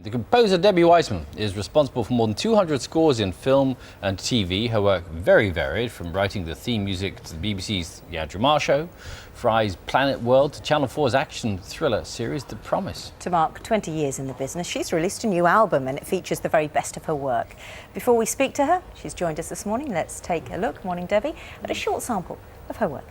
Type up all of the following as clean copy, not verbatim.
The composer Debbie Wiseman is responsible for more than 200 scores in film and TV. Her work very varied, from writing the theme music to the BBC's The Andrew Marr Show, Fry's Planet World, to Channel 4's action thriller series The Promise. To mark 20 years in the business, she's released a new album and it features the very best of her work. Before we speak to her, she's joined us this morning. Let's take a look, morning Debbie, at a short sample of her work.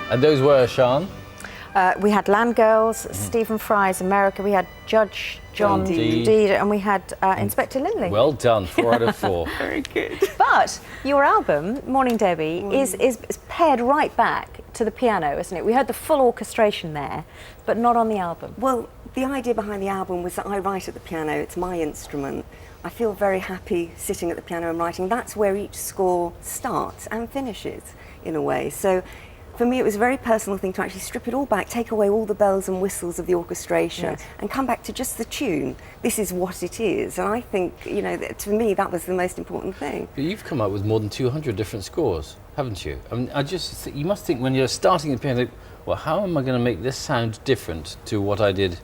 And those were, Sian? We had Land Girls, Stephen Fry's America, we had Judge John Deed, and we had Inspector Lindley. Well done, 4 out of 4. Very good. But your album, Morning Debbie, is paired right back to the piano, isn't it? We heard the full orchestration there, but not on the album. Well, the idea behind the album was that I write at the piano, it's my instrument. I feel very happy sitting at the piano and writing. That's where each score starts and finishes, in a way. So for me, it was a very personal thing to actually strip it all back, take away all the bells and whistles of the orchestration, and come back to just the tune. This is what it is. And I think, you know, to me, that was the most important thing. But you've come up with more than 200 different scores, haven't you? I mean, you must think when you're starting the piano, well, how am I going to make this sound different to what I did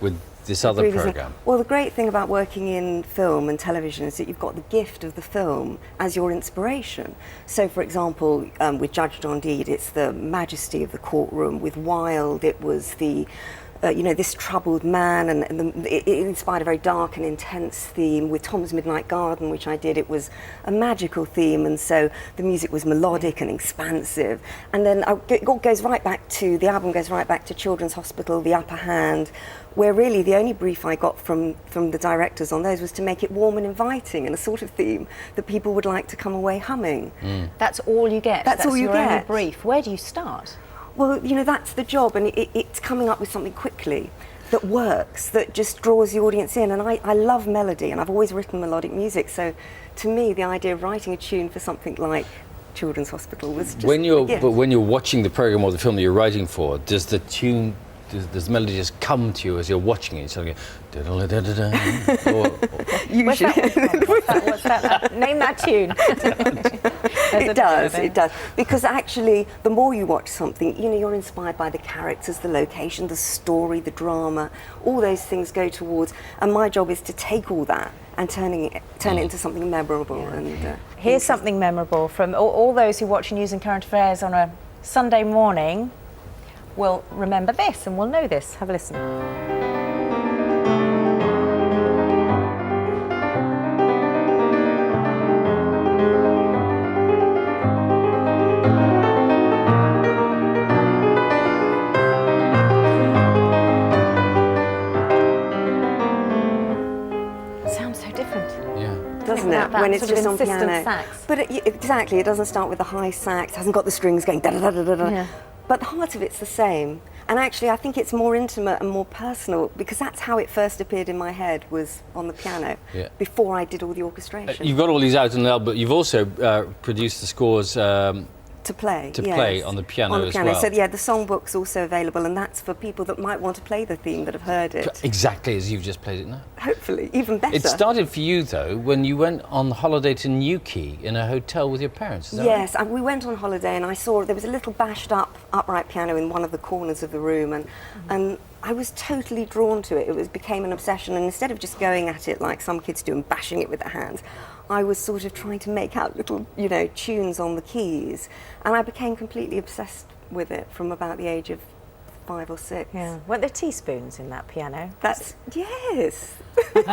with this other programme? Well, the great thing about working in film and television is that you've got the gift of the film as your inspiration. So, for example, with Judge John Deed, it's the majesty of the courtroom. With Wild, it was the you know, this troubled man, and it inspired a very dark and intense theme. With Tom's Midnight Garden, which I did, it was a magical theme, and so the music was melodic and expansive. And then it goes right back to, the album goes right back to Children's Hospital, The Upper Hand, where really the only brief I got from the directors on those was to make it warm and inviting, and a sort of theme that people would like to come away humming. That's all you get? That's all you your get. only brief. Where do you start? Well, you know, that's the job, and it's coming up with something quickly that works, that just draws the audience in. And I love melody, and I've always written melodic music, so to me the idea of writing a tune for something like Children's Hospital was just But when you're watching the programme or the film that you're writing for, does the tune, does the melody just come to you as you're watching it? So you What's that? Name that tune. It does. Because actually, the more you watch something, you know, you're inspired by the characters, the location, the story, the drama. All those things go towards, and my job is to take all that and turn it into something memorable. And here's something memorable from all those who watch news and current affairs on a Sunday morning. Will remember this and will know this. Have a listen. Sounds so different. Yeah. Doesn't it? When it's just on piano. Sax. But exactly, it doesn't start with the high sax, hasn't got the strings going da da da da da. Yeah. But the heart of it's the same. And actually, I think it's more intimate and more personal, because that's how it first appeared in my head, was on the piano, before I did all the orchestration. You've got all these out on the album, but you've also produced the scores to play on the piano as well. So yeah, the songbook's also available, and that's for people that might want to play the theme, that have heard it. Exactly as you've just played it now. Hopefully, even better. It started for you, though, when you went on holiday to Newquay in a hotel with your parents, is that Yes, and we went on holiday, and I saw there was a little bashed up upright piano in one of the corners of the room, and I was totally drawn to it. It became an obsession, and instead of just going at it like some kids do and bashing it with their hands, I was sort of trying to make out little, you know, tunes on the keys, and I became completely obsessed with it from about the age of 5 or 6. Yeah. Weren't there teaspoons in that piano? That's, yes. You've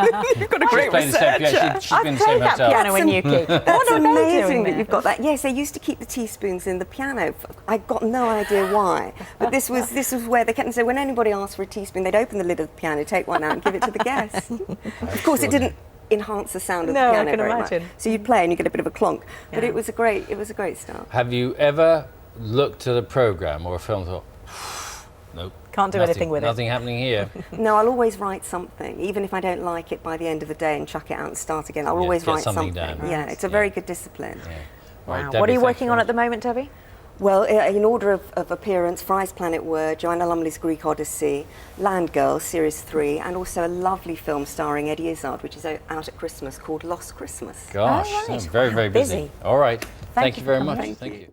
got a great Playing the same, researcher. yeah, she's been the same that herself. piano in Newquay. That's What are they amazing doing that there? you've got that. Yes, they used to keep the teaspoons in the piano. I got no idea why, but this was where they kept saying when anybody asked for a teaspoon, they'd open the lid of the piano, take one out, and give it to the guest. Of course, it didn't enhance the sound of the No, I piano can very imagine. much. So you'd play and you get a bit of a clonk. But Yeah. it was a great start. Have you ever looked at a programme or a film and thought, nope, Can't do anything with it. nothing happening here? No, I'll always write something, even if I don't like it by the end of the day and chuck it out and start again. I'll always get write something something. down. Yeah, it's a very good discipline. Yeah. Wow. Right, What Debbie, are you thanks working very on much. at the moment, Debbie? Well, in order of appearance, Fry's Planet Word, Joanna Lumley's Greek Odyssey, Land Girls, Series 3, and also a lovely film starring Eddie Izzard, which is out at Christmas, called Lost Christmas. Gosh, Oh, right. very, very busy. Busy. All right. Thank you you for very coming. much. Thank Thank you. you.